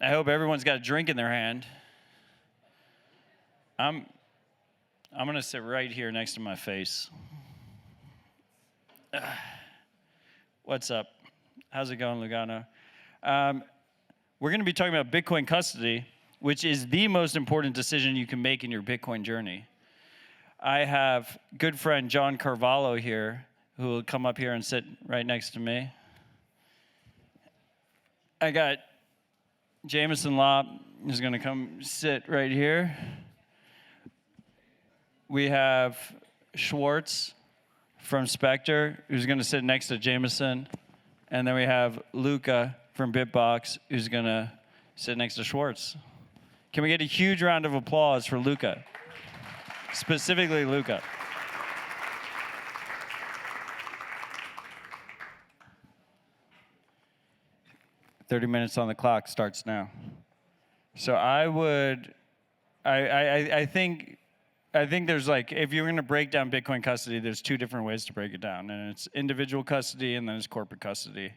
I hope everyone's got a drink in their hand. I'm going to sit right here next to my face. What's up? How's it going, Lugano? We're going to be talking about Bitcoin custody, which is the most important decision you can make in your Bitcoin journey. I have good friend John Carvalho here, who will come up here and sit right next to me. I got Jameson Lopp, who's going to come sit right here. We have Schnuartz from Spectre, who's going to sit next to Jameson. And then we have Luca from Bitbox, who's going to sit next to Schnuartz. Can we get a huge round of applause for Luca? Specifically, Luca. "30 minutes on the clock starts now." So I think there's like, if you're going to break down Bitcoin custody, there's two different ways to break it down. And it's individual custody and then it's corporate custody.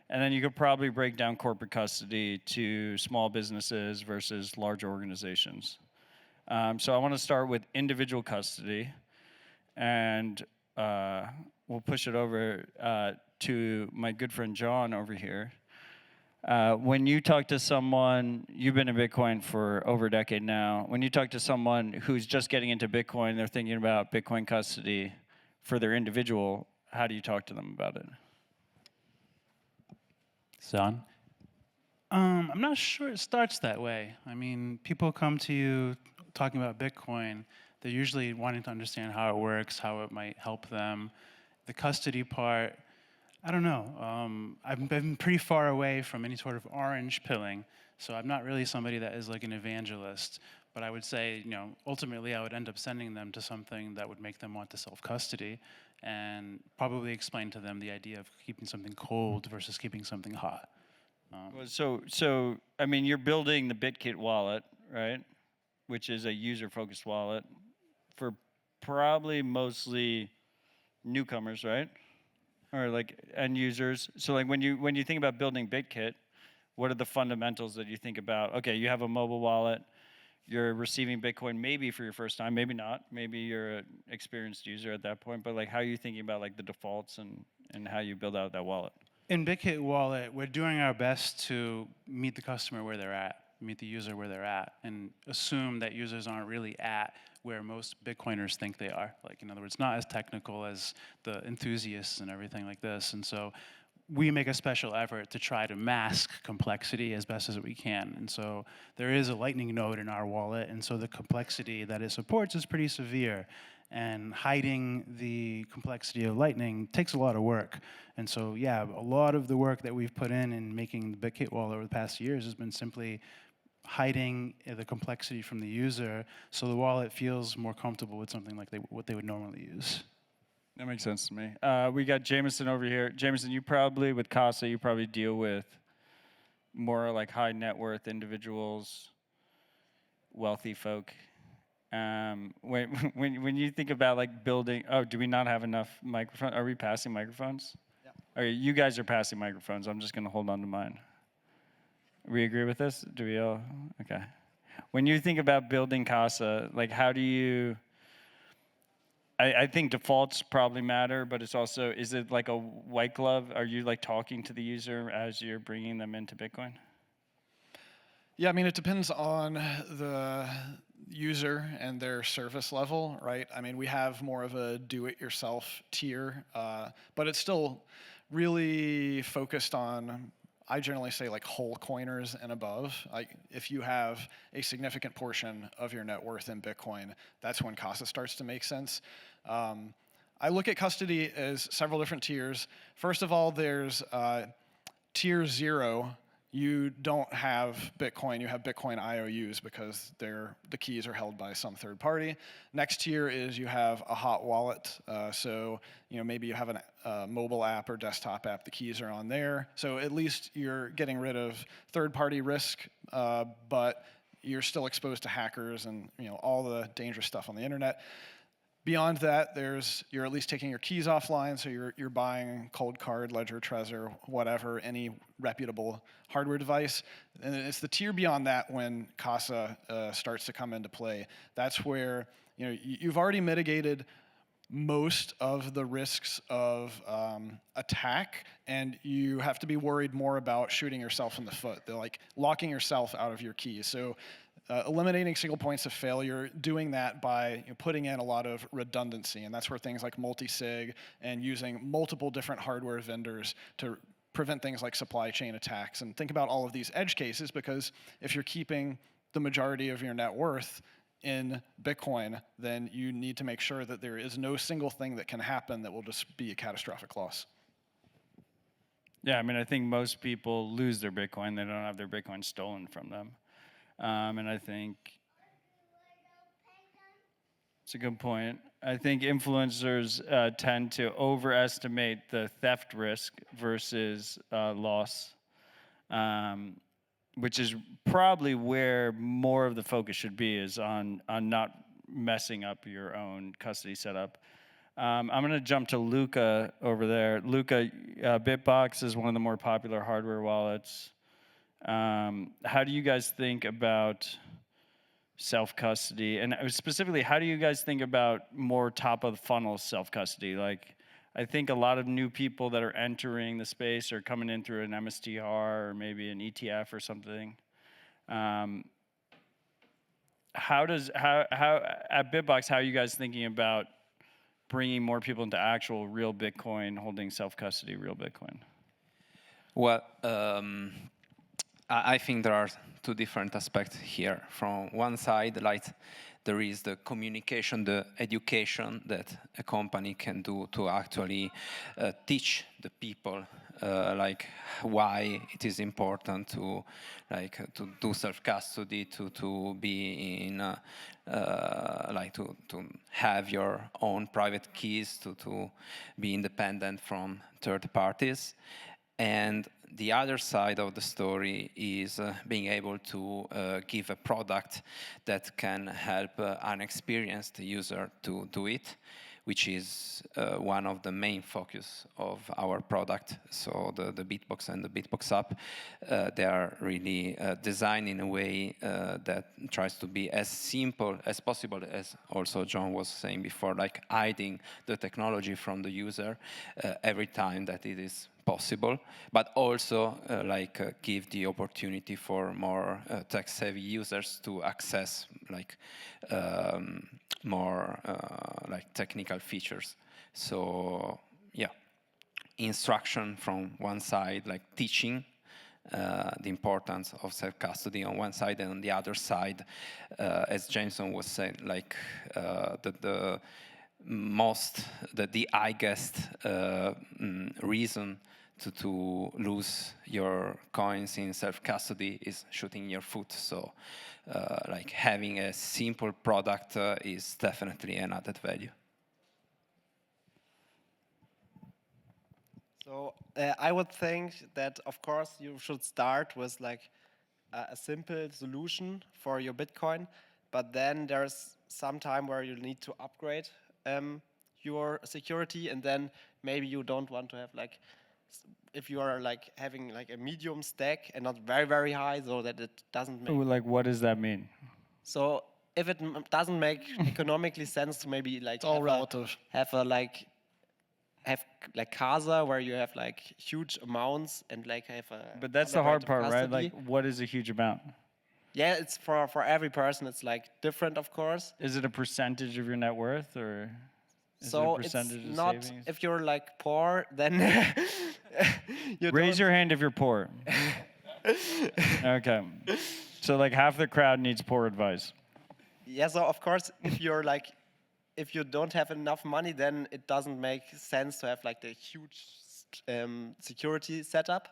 And then you could probably break down corporate custody to small businesses versus large organizations. So I want to start with individual custody. And we'll push it over to my good friend John over here. When you talk to someone, you've been in Bitcoin for over a decade now. When you talk to someone who's just getting into Bitcoin, they're thinking about Bitcoin custody for their individual, how do you talk to them about it? Son? I'm not sure it starts that way. I mean, people come to you talking about Bitcoin. They're usually wanting to understand how it works, how it might help them. The custody part, I don't know. I've been pretty far away from any sort of orange pilling, so I'm not really somebody that is like an evangelist. But I would say, ultimately I would end up sending them to something that would make them want to self-custody and probably explain to them the idea of keeping something cold versus keeping something hot. So I mean, you're building the BitKit wallet, right? Which is a user-focused wallet for probably mostly newcomers, right? Or like end users. So like when you think about building BitKit, what are the fundamentals that you think about? Okay, you have a mobile wallet, you're receiving Bitcoin maybe for your first time, maybe not. Maybe you're an experienced user at that point, but like how are you thinking about like the defaults and how you build out that wallet? In BitKit Wallet, we're doing our best to meet the customer where they're at, meet the user where they're at, and assume that users aren't really at where most Bitcoiners think they are. Like, in other words, not as technical as the enthusiasts and everything like this. And so we make a special effort to try to mask complexity as best as we can. And so there is a Lightning node in our wallet, and so the complexity that it supports is pretty severe. And hiding the complexity of Lightning takes a lot of work. And so, yeah, a lot of the work that we've put in making the BitKit wallet over the past years has been simply hiding the complexity from the user so the wallet feels more comfortable with something like what they would normally use. That makes sense to me. We got Jameson over here. Jameson, you probably, with Casa, you probably deal with more like high net worth individuals, wealthy folk. When you think about like building, do we not have enough microphones? Are we passing microphones? Yeah. Okay, you guys are passing microphones. I'm just going to hold on to mine. We agree with this? Do we all? Okay. When you think about building Casa, like how do you, I think defaults probably matter, but it's also, is it like a white glove? Are you like talking to the user as you're bringing them into Bitcoin? Yeah, I mean, it depends on the user and their service level, right? I mean, we have more of a do-it-yourself tier, but it's still really focused on, I generally say like whole coiners and above. Like if you have a significant portion of your net worth in Bitcoin, that's when Casa starts to make sense. I look at custody as several different tiers. First of all, there's tier 0. You don't have Bitcoin, you have Bitcoin IOUs because the keys are held by some third party. Next tier is you have a hot wallet. So maybe you have a mobile app or desktop app, the keys are on there. So at least you're getting rid of third party risk, but you're still exposed to hackers and all the dangerous stuff on the internet. Beyond that, you're at least taking your keys offline, so you're buying Cold Card, Ledger, Trezor, whatever, any reputable hardware device. And it's the tier beyond that when Casa starts to come into play. That's where you've already mitigated most of the risks of attack, and you have to be worried more about shooting yourself in the foot. They're like locking yourself out of your keys. So eliminating single points of failure, doing that by putting in a lot of redundancy, and that's where things like multisig and using multiple different hardware vendors to prevent things like supply chain attacks. And think about all of these edge cases, because if you're keeping the majority of your net worth in Bitcoin, then you need to make sure that there is no single thing that can happen that will just be a catastrophic loss. Yeah, I mean, I think most people lose their Bitcoin. They don't have their Bitcoin stolen from them. And I think it's a good point. I think influencers tend to overestimate the theft risk versus loss, which is probably where more of the focus should be, is on not messing up your own custody setup. I'm going to jump to Luca over there. Luca, Bitbox is one of the more popular hardware wallets. How do you guys think about self-custody? And specifically, how do you guys think about more top-of-the-funnel self-custody? Like, I think a lot of new people that are entering the space are coming in through an MSTR or maybe an ETF or something. How at Bitbox, how are you guys thinking about bringing more people into actual real Bitcoin, holding self-custody real Bitcoin? Well, I think there are two different aspects here. From one side, like, there is the communication, the education that a company can do to actually teach the people like why it is important to do self-custody, to be in to have your own private keys, to be independent from third parties. And the other side of the story is being able to give a product that can help an experienced user to do it, which is one of the main focus of our product. So the Bitbox and the Bitbox app, they are really designed in a way that tries to be as simple as possible, as also John was saying before, like hiding the technology from the user every time that it is possible, but also give the opportunity for more tech-savvy users to access more technical features. So yeah, instruction from one side, like teaching the importance of self-custody on one side, and on the other side, as Jameson was saying, the highest reason to lose your coins in self-custody is shooting your foot. So having a simple product is definitely an added value. So I would think that, of course, you should start with a simple solution for your Bitcoin, but then there's some time where you need to upgrade your security, and then maybe you don't want to have if you are having a medium stack and not very, very high, so that it doesn't make... Ooh, what does that mean? So if it doesn't make economically sense to maybe it's all relative. Have Casa, where you have huge amounts and have a... But that's the hard part, right? Like, what is a huge amount? Yeah, it's for every person, it's different, of course. Is it a percentage of your net worth, or is it a percentage it's of not, savings? if you're poor, then you raise your hand if you're poor. Okay. So half the crowd needs poor advice. Yeah, so of course, if you're if you don't have enough money, then it doesn't make sense to have the huge security setup.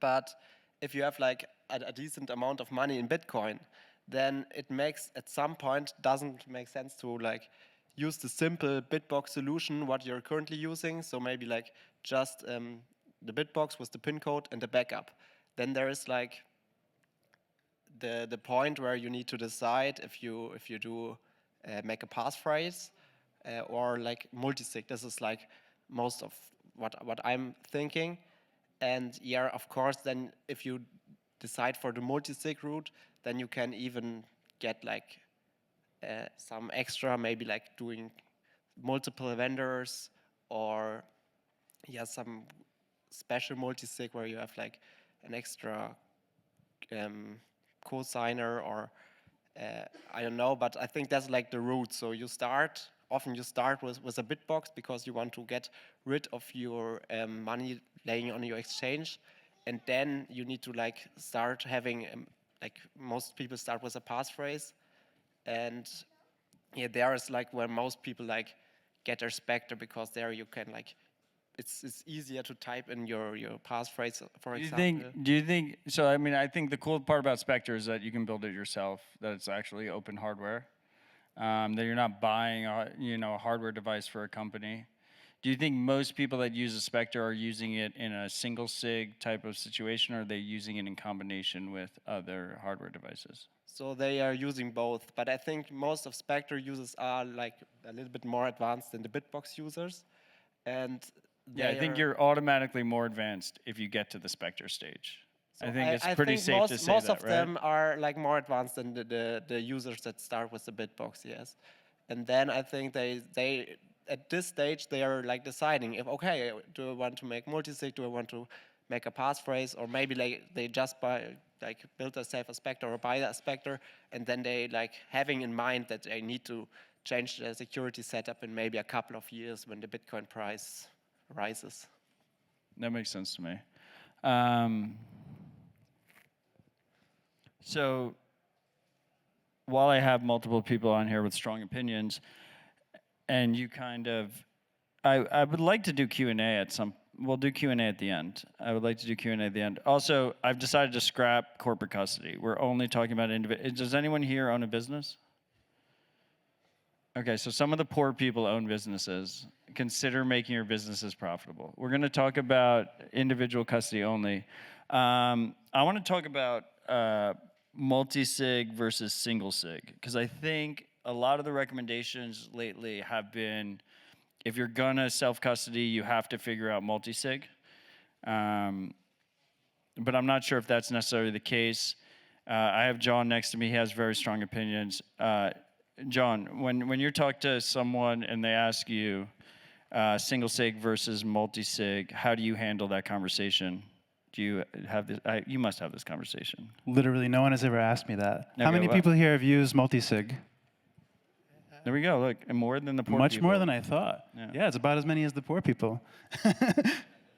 But if you have a decent amount of money in Bitcoin, then it makes, at some point, doesn't make sense to use the simple Bitbox solution what you're currently using. So maybe just the Bitbox with the pin code and the backup. Then there is the point where you need to decide if you do make a passphrase or like multisig. This is like most of what I'm thinking. And yeah, of course, then if you decide for the multisig route, then you can even get like some extra, maybe like doing multiple vendors, or yeah, some special multisig where you have like an extra co-signer, or I don't know, but I think that's like the route. So often you start with a bitbox because you want to get rid of your money laying on your exchange, and then you need to like start having like most people start with a passphrase, and yeah, there is like where most people like get their Spectre, because there you can like it's easier to type in your passphrase, for example. Do you think so? I mean, I think the cool part about Spectre is that you can build it yourself. That it's actually open hardware. That you're not buying a hardware device for a company. Do you think most people that use a Spectre are using it in a single sig type of situation, or are they using it in combination with other hardware devices? So they are using both, but I think most of Spectre users are like a little bit more advanced than the Bitbox users, and Yeah, I think you're automatically more advanced if you get to the Spectre stage. I think it's pretty safe to say most that, of right? them are like more advanced than the users that start with the Bitbox, yes. And then I think they at this stage they are like deciding if, okay, do I want to make multisig, do I want to make a passphrase, or maybe like they just build themselves a Spectre or buy a Spectre, and then they like having in mind that they need to change the security setup in maybe a couple of years when the Bitcoin price rises. That makes sense to me. So while I have multiple people on here with strong opinions, and you kind of, I would like to do Q&A at some, we'll do Q&A at the end. I would like to do Q&A at the end. Also, I've decided to scrap corporate custody. We're only talking about individual. Does anyone here own a business? Okay, so some of the poor people own businesses. Consider making your businesses profitable. We're going to talk about individual custody only. I want to talk about multi-sig versus single sig, because I think a lot of the recommendations lately have been, if you're going to self-custody, you have to figure out multi-sig. But I'm not sure if that's necessarily the case. I have John next to me. He has very strong opinions. John, when you talk to someone and they ask you single sig versus multi-sig, how do you handle that conversation? Do you have this? You must have this conversation. Literally, no one has ever asked me that. How Okay, many well- people here have used multisig? There we go. Look, and more than the poor Much people. more than I thought. Yeah. Yeah, it's about as many as the poor people.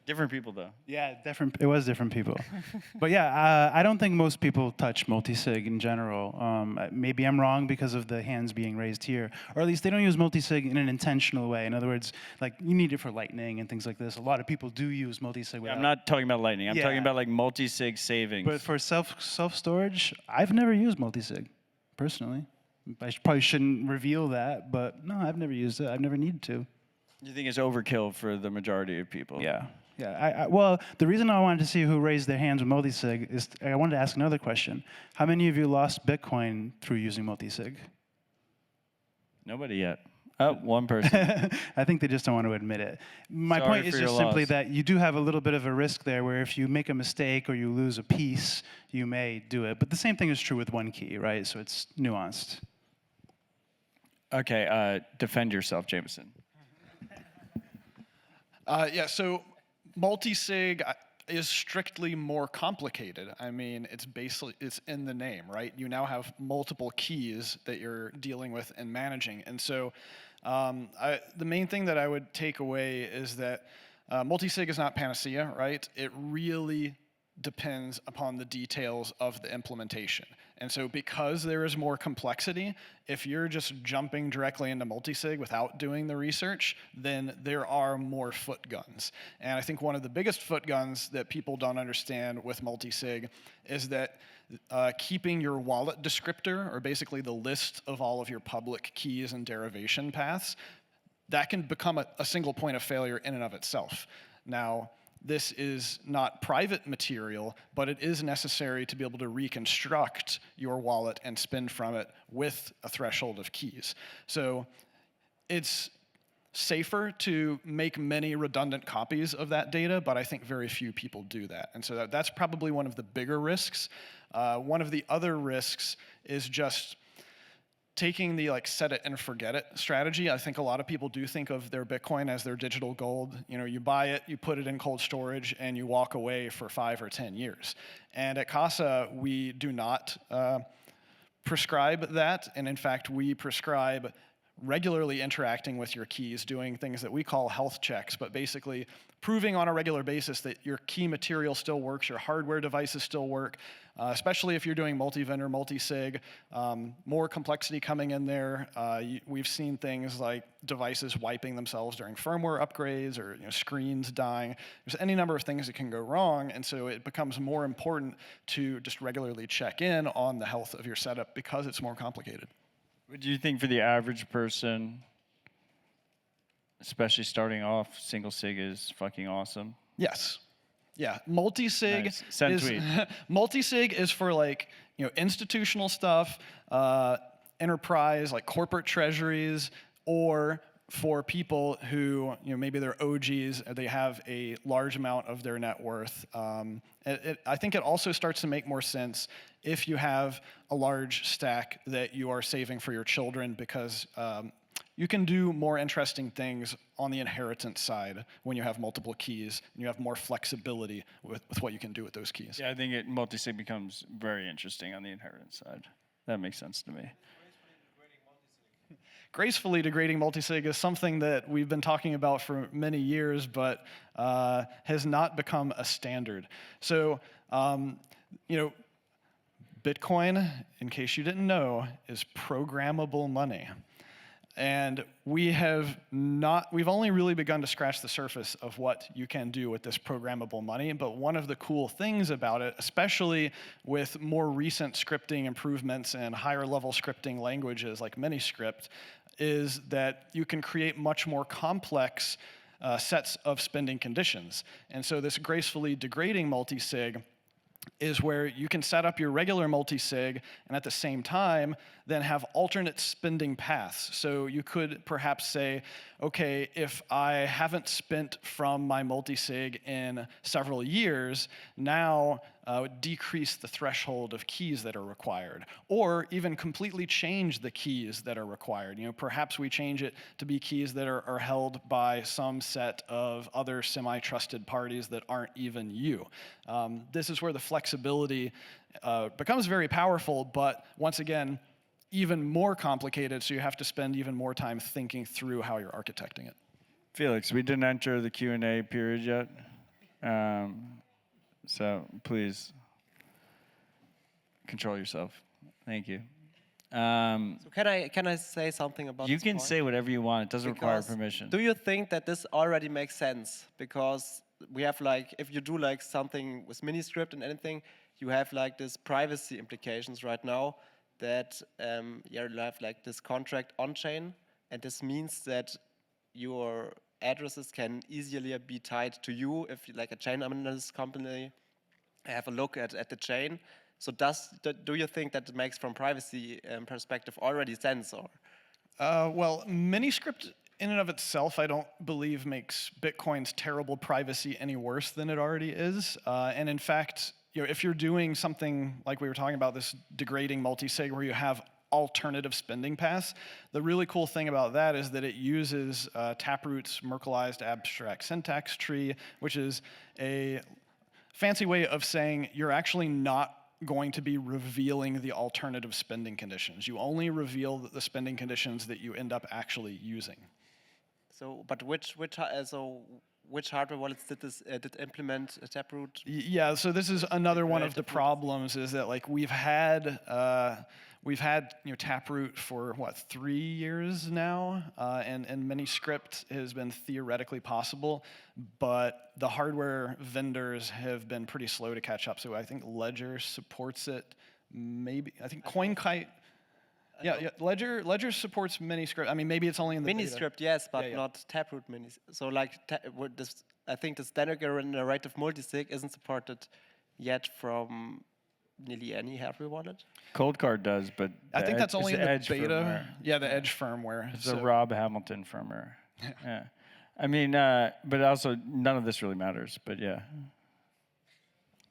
Different people, though. Yeah, different. It was different people. But yeah, I don't think most people touch multisig in general. Maybe I'm wrong because of the hands being raised here, or at least they don't use multisig in an intentional way. In other words, like you need it for lightning and things like this. A lot of people do use multisig. Yeah, I'm not talking about lightning. I'm Yeah. talking about like multi-sig savings. But for self-storage, I've never used multisig, personally. I probably shouldn't reveal that, but no, I've never used it. I've never needed to. You think it's overkill for the majority of people? Yeah. Yeah. Well, the reason I wanted to see who raised their hands with multisig is I wanted to ask another question. How many of you lost Bitcoin through using multisig? Nobody yet. Oh, one person. I think they just don't want to admit it. My Sorry point is for your just simply loss. that you do have a little bit of a risk there where if you make a mistake or you lose a piece, you may do it. But the same thing is true with one key, right? So it's nuanced. Okay, defend yourself, Jameson. Yeah, so multi-sig is strictly more complicated. I mean, it's in the name, right? You now have multiple keys that you're dealing with and managing. And so the main thing that I would take away is that multi-sig is not panacea, right? It really depends upon the details of the implementation. And so because there is more complexity, if you're just jumping directly into multisig without doing the research, then there are more foot guns. And I think one of the biggest foot guns that people don't understand with multisig is that keeping your wallet descriptor, or basically the list of all of your public keys and derivation paths, that can become a single point of failure in and of itself. Now, this is not private material, but it is necessary to be able to reconstruct your wallet and spend from it with a threshold of keys. So it's safer to make many redundant copies of that data, but I think very few people do that. And so that's probably one of the bigger risks. One of the other risks is just taking the set it and forget it strategy. I think a lot of people do think of their Bitcoin as their digital gold. You buy it, you put it in cold storage, and you walk away for 5 or 10 years. And at Casa, we do not prescribe that. And in fact, we prescribe regularly interacting with your keys, doing things that we call health checks, but basically proving on a regular basis that your key material still works, your hardware devices still work, especially if you're doing multi-vendor, multi-sig, more complexity coming in there. We've seen things like devices wiping themselves during firmware upgrades, or screens dying. There's any number of things that can go wrong, and so it becomes more important to just regularly check in on the health of your setup because it's more complicated. What do you think for the average person, especially starting off, single sig is fucking awesome? Yes. Yeah, multi-sig Nice. Send is tweet. multi-sig is for institutional stuff, enterprise, like corporate treasuries, or for people who maybe they're OGs, they have a large amount of their net worth. I think it also starts to make more sense if you have a large stack that you are saving for your children, because you can do more interesting things on the inheritance side when you have multiple keys and you have more flexibility with what you can do with those keys. Yeah, I think multi-sig becomes very interesting on the inheritance side. That makes sense to me. Gracefully degrading multisig is something that we've been talking about for many years, but has not become a standard. So, Bitcoin, in case you didn't know, is programmable money. And we've only really begun to scratch the surface of what you can do with this programmable money. But one of the cool things about it, especially with more recent scripting improvements and higher level scripting languages like Miniscript, is that you can create much more complex sets of spending conditions. And so this gracefully degrading multisig is where you can set up your regular multisig and at the same time then have alternate spending paths. So you could perhaps say, okay, if I haven't spent from my multisig in several years, now decrease the threshold of keys that are required, or even completely change the keys that are required. Perhaps we change it to be keys that are held by some set of other semi-trusted parties that aren't even you. This is where the flexibility becomes very powerful, but once again, even more complicated, so you have to spend even more time thinking through how you're architecting it. Felix, we didn't enter the Q&A period yet. So please control yourself. Thank you. So can I say something about You this can point? say whatever you want. It doesn't require Because permission. Do you think that this already makes sense? Because we have if you do something with Miniscript and anything, you have this privacy implications right now that you have this contract on chain, and this means that your addresses can easily be tied to you if a chain analyst company have a look at the chain. So do you think that it makes from privacy perspective already sense? Or Well, Miniscript in and of itself, I don't believe makes Bitcoin's terrible privacy any worse than it already is. And in fact, if you're doing something like we were talking about, this degrading multisig where you have alternative spending paths, the really cool thing about that is that it uses Taproot's Merkleized abstract syntax tree, which is a fancy way of saying you're actually not going to be revealing the alternative spending conditions. You only reveal the spending conditions that you end up actually using. so, but which hardware wallets did implement Taproot? Yeah, so this is another one of the problems, is that we've had Taproot for 3 years now, and Miniscript has been theoretically possible, but the hardware vendors have been pretty slow to catch up. So I think Ledger supports it. Maybe I think CoinKite. Yeah, Ledger supports Miniscript. I mean, maybe it's only in the Miniscript, beta. yes, but Yeah. not Taproot Minis. So I think the standard narrative multisig isn't supported yet from nearly any hardware wallet. Cold Card does, but I think that's it's only in the Edge beta. firmware. Yeah, the Edge firmware. It's a Rob Hamilton firmware. Yeah. I mean, but also none of this really matters. But yeah.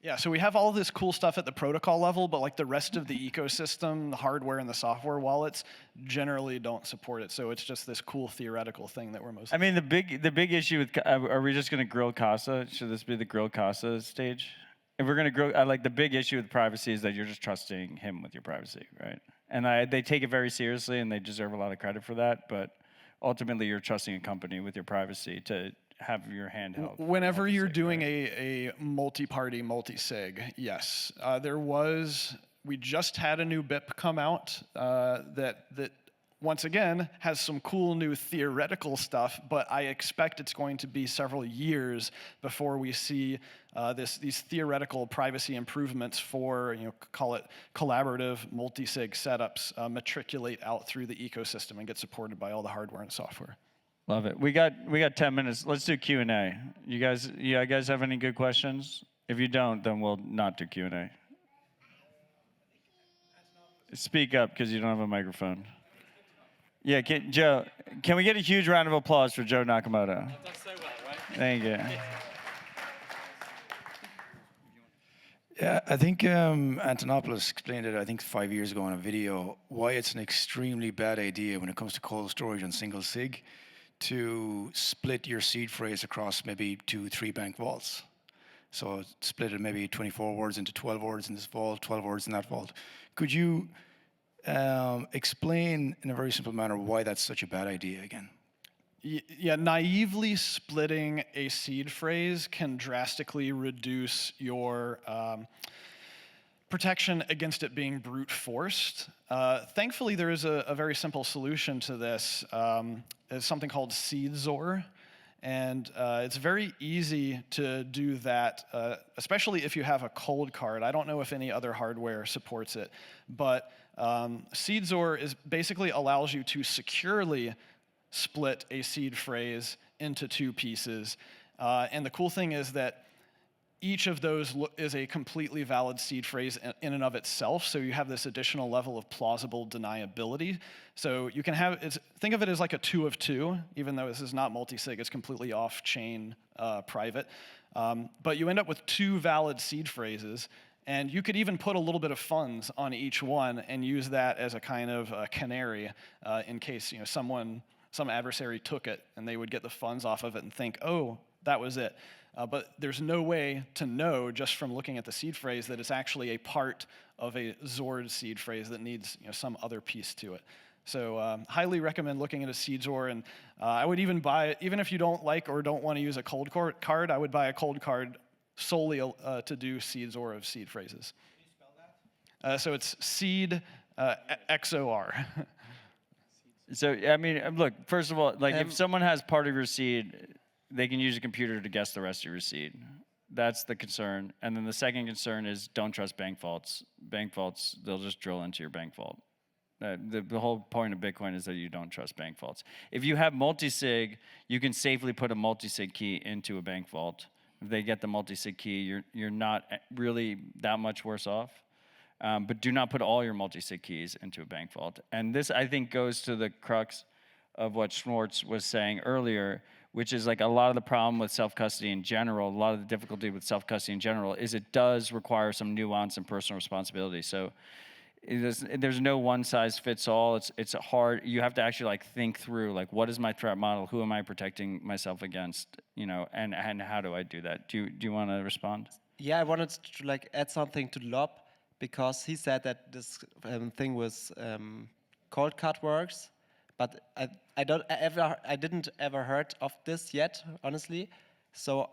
Yeah, so we have all this cool stuff at the protocol level, but like the rest of the ecosystem, the hardware and the software wallets generally don't support it. So it's just this cool theoretical thing that we're most. I mean, the big issue with are we just going to grill Casa? Should this be the grill Casa stage? If we're going to grill, like the big issue with privacy is that you're just trusting him with your privacy, right? And they take it very seriously, and they deserve a lot of credit for that. But ultimately, you're trusting a company with your privacy to have your hand held. Whenever you're doing a multi-party multi-sig, yes. We just had a new BIP come out that once again has some cool new theoretical stuff, but I expect it's going to be several years before we see these theoretical privacy improvements for, call it collaborative multi-sig setups matriculate out through the ecosystem and get supported by all the hardware and software. Love it. We got 10 minutes. Let's do Q&A. You guys have any good questions? If you don't, then we'll not do Q&A. Speak up because you don't have a microphone. Yeah, Joe, can we get a huge round of applause for Joe Nakamoto? I've done so well, right? Thank you. Yeah, I think Antonopoulos explained it, I think 5 years ago in a video, why it's an extremely bad idea when it comes to cold storage on single sig to split your seed phrase across maybe 2-3 bank vaults. So split it maybe 24 words into 12 words in this vault, 12 words in that vault. Could you explain in a very simple manner why that's such a bad idea again? Yeah, naively splitting a seed phrase can drastically reduce your protection against it being brute forced. Thankfully, there is a very simple solution to this. It's something called SeedZor. And it's very easy to do that, especially if you have a cold card. I don't know if any other hardware supports it, but SeedZor basically allows you to securely split a seed phrase into 2 pieces. And the cool thing is that each of those is a completely valid seed phrase in and of itself, so you have this additional level of plausible deniability. So you can think of it as like a 2 of 2, even though this is not multi-sig, it's completely off-chain private. But you end up with 2 valid seed phrases, and you could even put a little bit of funds on each one and use that as a kind of canary in case some adversary took it and they would get the funds off of it and think, oh, that was it. But there's no way to know just from looking at the seed phrase that it's actually a part of a Zord seed phrase that needs some other piece to it. So highly recommend looking at a SeedZor, and I would even buy, even if you don't like or don't want to use a cold card, I would buy a cold card solely to do SeedZor of seed phrases. Can you spell that? So it's seed XOR. So, I mean, look, first of all, like if someone has part of your seed, they can use a computer to guess the rest of your seed. That's the concern. And then the second concern is don't trust bank vaults. Bank vaults, they'll just drill into your bank vault. The whole point of Bitcoin is that you don't trust bank vaults. If you have multisig, you can safely put a multisig key into a bank vault. If they get the multisig key, you're not really that much worse off. But do not put all your multisig keys into a bank vault. And this, I think, goes to the crux of what Schnuartz was saying earlier, which is like a lot of the problem with self-custody in general, a lot of the difficulty with self-custody in general is it does require some nuance and personal responsibility. So there's no one-size-fits-all. It's hard. You have to actually like think through like what is my threat model? Who am I protecting myself against? And how do I do that? Do you want to respond? Yeah, I wanted to like add something to Lopp because he said that this thing with cold card works, but I didn't ever heard of this yet, honestly. So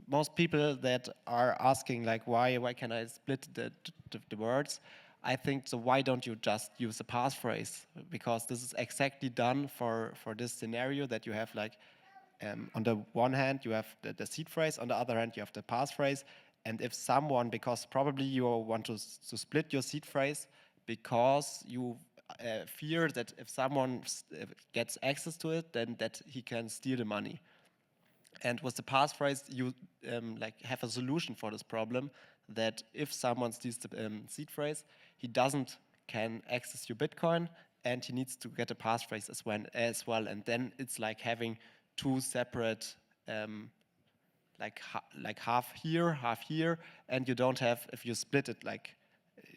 most people that are asking like why can I split the words? I think so. Why don't you just use a passphrase? Because this is exactly done for this scenario that you have like on the one hand you have the seed phrase, on the other hand you have the passphrase. And if someone, because probably you want to split your seed phrase because you fear that if someone gets access to it, then that he can steal the money. And with the passphrase, you like have a solution for this problem that if someone steals the seed phrase, he can access your Bitcoin, and he needs to get a passphrase as well. And then it's like having two separate, like half here, and you don't have, if you split it, like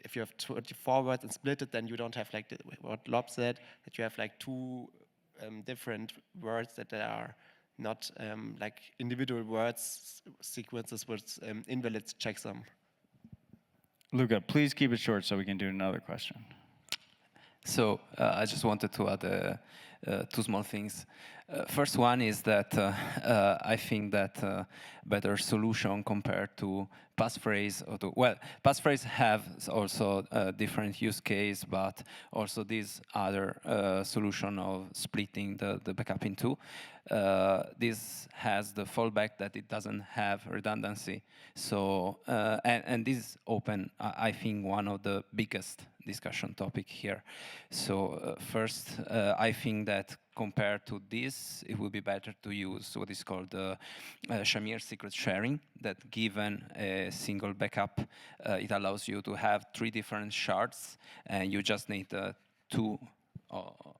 if you have 24 words and split it, then you don't have like what Lopp said, that you have like two different words that are not like individual words sequences with invalid checksum. Luca, please keep it short so we can do another question. So I just wanted to add two small things. First one is that I think that better solution compared to passphrase passphrase have also a different use case, but also this other solution of splitting the backup in two. This has the fallback that it doesn't have redundancy. So and this is open, I think, one of the biggest discussion topic here. So first, I think that compared to this, it would be better to use what is called Shamir secret sharing, that given a single backup, it allows you to have 3 different shards, and you just need 2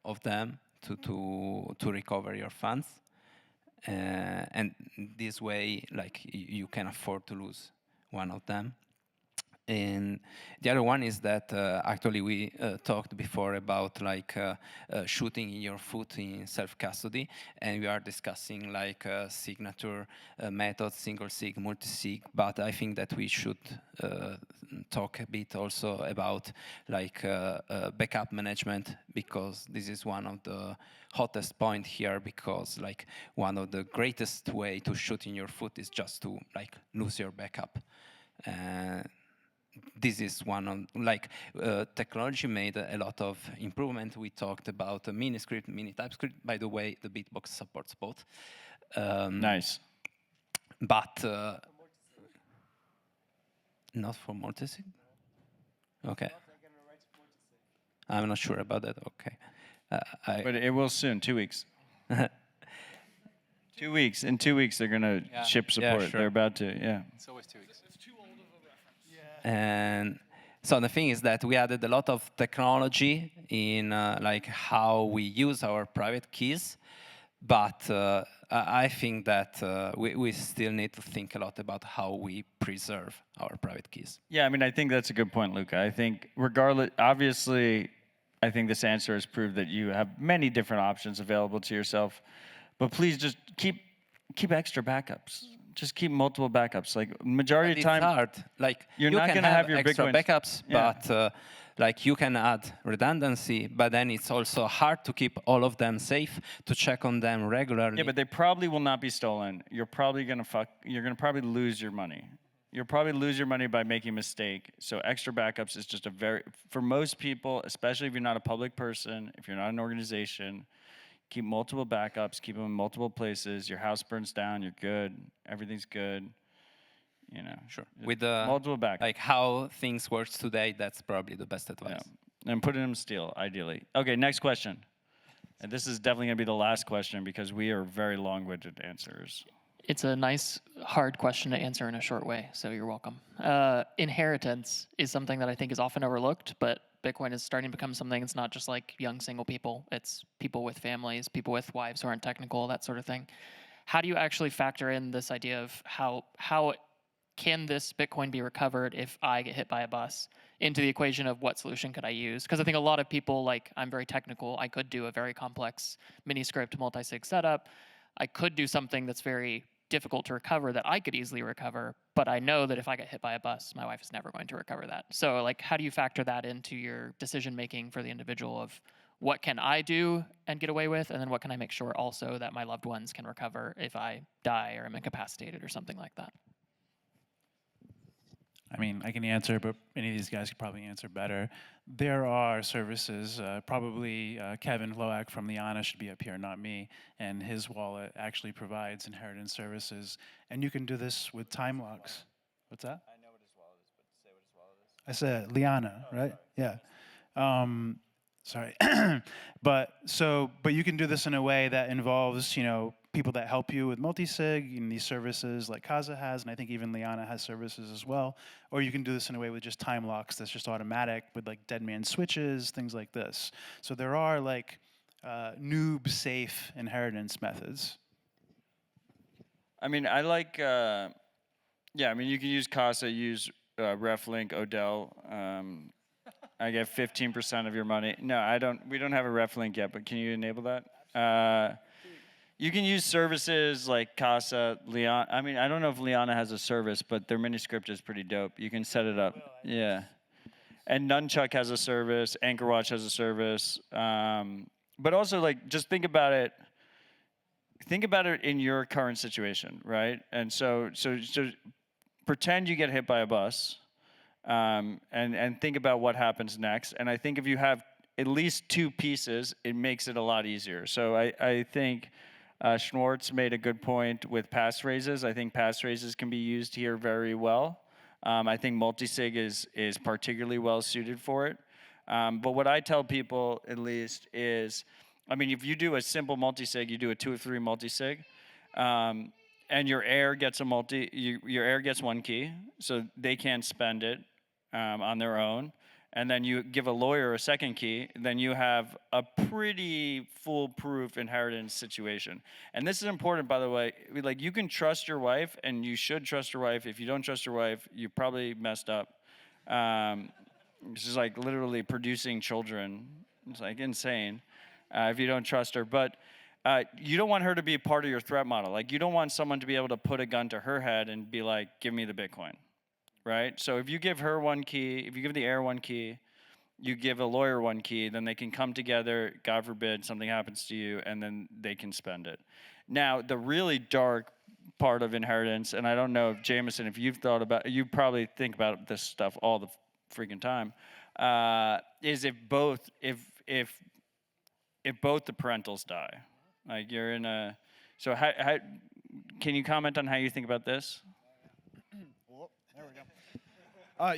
of them to recover your funds. And this way, like, you can afford to lose one of them. And the other one is that actually we talked before about like shooting in your foot in self-custody, and we are discussing like signature methods, single sig, multisig, but I think that we should talk a bit also about like backup management, because this is one of the hottest point here, because like one of the greatest way to shoot in your foot is just to like lose your backup. This is one of, like, technology made a lot of improvement. We talked about a mini script, mini TypeScript. By the way, the Bitbox supports both. Nice. But not for multisig? Okay. I'm not sure about that. Okay. But it will soon, 2 weeks. 2 weeks. In 2 weeks, they're going to ship support. Yeah, sure. They're about to, yeah. It's always 2 weeks. And so the thing is that we added a lot of technology in like how we use our private keys, but I think that we still need to think a lot about how we preserve our private keys. Yeah, I mean, I think that's a good point, Luca. I think regardless, obviously, I think this answer has proved that you have many different options available to yourself, but please just keep extra backups. Just keep multiple backups. Like majority of the time, it's hard. Like you're you not can going to have your extra Bitcoin backups, yeah. but like you can add redundancy. But then it's also hard to keep all of them safe, to check on them regularly. Yeah, but they probably will not be stolen. You're probably going to You're going to probably lose your money. You'll probably lose your money by making a mistake. So extra backups is just for most people, especially if you're not a public person, if you're not an organization. Keep multiple backups, keep them in multiple places. Your house burns down, you're good. Everything's good. You know. Sure. With the multiple backups. Like how things works today, that's probably the best advice. Yeah. And put it in steel, ideally. Okay, next question. And this is definitely going to be the last question because we are very long-winded answers. It's a nice, hard question to answer in a short way, so you're welcome. Inheritance is something that I think is often overlooked, but Bitcoin is starting to become something. It's not just like young single people. It's people with families, people with wives who aren't technical, that sort of thing. How do you actually factor in this idea of how can this Bitcoin be recovered if I get hit by a bus into the equation of what solution could I use? Because I think a lot of people, like, I'm very technical. I could do a very complex mini script multi-sig setup. I could do something that's very difficult to recover that I could easily recover, but I know that if I get hit by a bus, my wife is never going to recover that. So, like, how do you factor that into your decision making for the individual of what can I do and get away with, and then what can I make sure also that my loved ones can recover if I die or am incapacitated or something like that? I mean, I can answer, but any of these guys could probably answer better. There are services, probably Kevin Loak from Liana should be up here, not me, and his wallet actually provides inheritance services, and you can do this with time locks. What's that? I know what his wallet is, but say what his wallet is. I said Liana, right? Sorry. Yeah. Sorry. But you can do this in a way that involves, people that help you with multisig and these services like Casa has, and I think even Liana has services as well. Or you can do this in a way with just time locks that's just automatic with like dead man switches, things like this. So there are like noob-safe inheritance methods. I mean, I like, yeah, I mean, you can use Casa, use RefLink, Odell. I get 15% of your money. No, I don't. We don't have a RefLink yet, but can you enable that? You can use services like Casa, Liana. I mean, I don't know if Liana has a service, but their mini script is pretty dope. You can set it up. Yeah. And Nunchuck has a service. Anchorwatch has a service. But also, like, just think about it. Think about it in your current situation, right? And so pretend you get hit by a bus, and think about what happens next. And I think if you have at least two pieces, it makes it a lot easier. So I think Schnuartz made a good point with passphrases. I think passphrases can be used here very well. I think multisig is particularly well suited for it. But what I tell people, at least, is, I mean, if you do a simple multisig, you do a 2 of 3 multisig, and your heir gets your heir gets 1 key, so they can't spend it on their own. And then you give a lawyer a 2nd key, then you have a pretty foolproof inheritance situation. And this is important, by the way. Like, you can trust your wife, and you should trust your wife. If you don't trust your wife, you probably messed up. This is like literally producing children. It's like insane if you don't trust her. But you don't want her to be part of your threat model. Like, you don't want someone to be able to put a gun to her head and be like, give me the Bitcoin. Right? So if you give her 1 key, if you give the heir 1 key, you give a lawyer 1 key, then they can come together, God forbid something happens to you, and then they can spend it. Now, the really dark part of inheritance, and I don't know if Jameson, if you've thought about, you probably think about this stuff all the freaking time, is if both the parentals die. Like, you're in a, so how can you comment on how you think about this? There we go.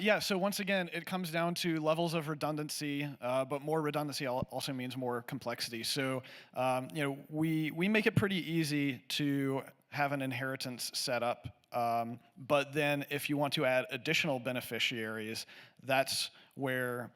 Yeah, so once again, it comes down to levels of redundancy, but more redundancy also means more complexity. So, we make it pretty easy to have an inheritance set up, but then if you want to add additional beneficiaries, that's where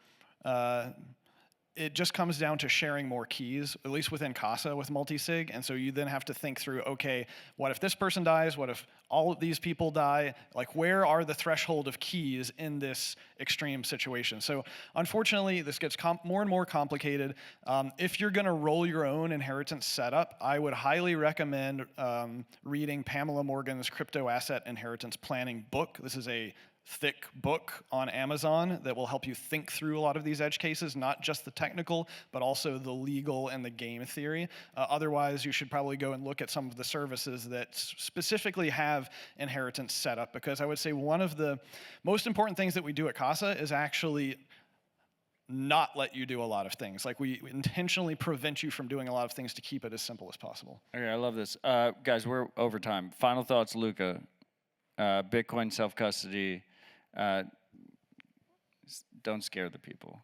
it just comes down to sharing more keys, at least within Casa with multisig. And so you then have to think through, okay, what if this person dies? What if all of these people die? Like, where are the threshold of keys in this extreme situation? So unfortunately, this gets more and more complicated. If you're gonna roll your own inheritance setup, I would highly recommend reading Pamela Morgan's Crypto Asset Inheritance Planning book. This is a thick book on Amazon that will help you think through a lot of these edge cases, not just the technical, but also the legal and the game theory. Otherwise, you should probably go and look at some of the services that specifically have inheritance set up, because I would say one of the most important things that we do at Casa is actually not let you do a lot of things. Like, we intentionally prevent you from doing a lot of things to keep it as simple as possible. Okay, I love this. Guys, we're over time. Final thoughts, Luca. Bitcoin self-custody. Don't scare the people.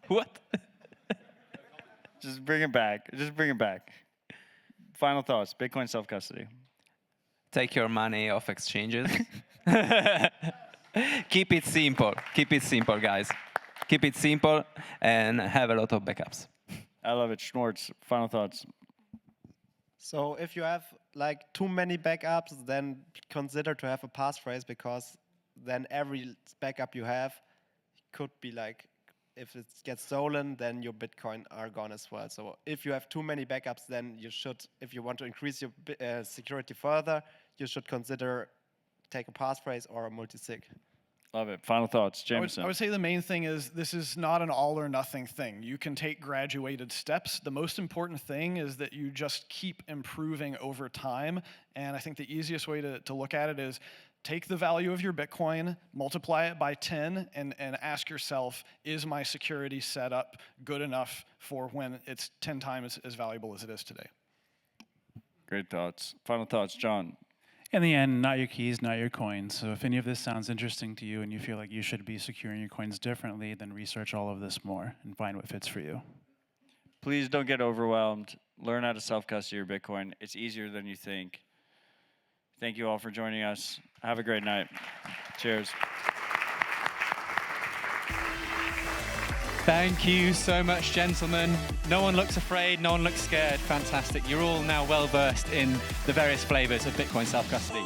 What? Just bring it back. Just bring it back. Final thoughts. Bitcoin self-custody. Take your money off exchanges. Keep it simple. Keep it simple, guys. Keep it simple and have a lot of backups. I love it. Schnuartz, final thoughts. So if you have like too many backups, then consider to have a passphrase, because then every backup you have could be like, if it gets stolen, then your Bitcoin are gone as well. So if you have too many backups, then you should, if you want to increase your security further, you should consider take a passphrase or a multisig. Love it. Final thoughts, Jameson. I would say the main thing is this is not an all or nothing thing. You can take graduated steps. The most important thing is that you just keep improving over time. And I think the easiest way to look at it is take the value of your Bitcoin, multiply it by 10, and ask yourself, is my security setup good enough for when it's 10 times as valuable as it is today? Great thoughts. Final thoughts, John. In the end, not your keys, not your coins. So if any of this sounds interesting to you and you feel like you should be securing your coins differently, then research all of this more and find what fits for you. Please don't get overwhelmed. Learn how to self-custody your Bitcoin. It's easier than you think. Thank you all for joining us. Have a great night. Cheers. Thank you so much, gentlemen. No one looks afraid, no one looks scared. Fantastic. You're all now well versed in the various flavors of Bitcoin self-custody.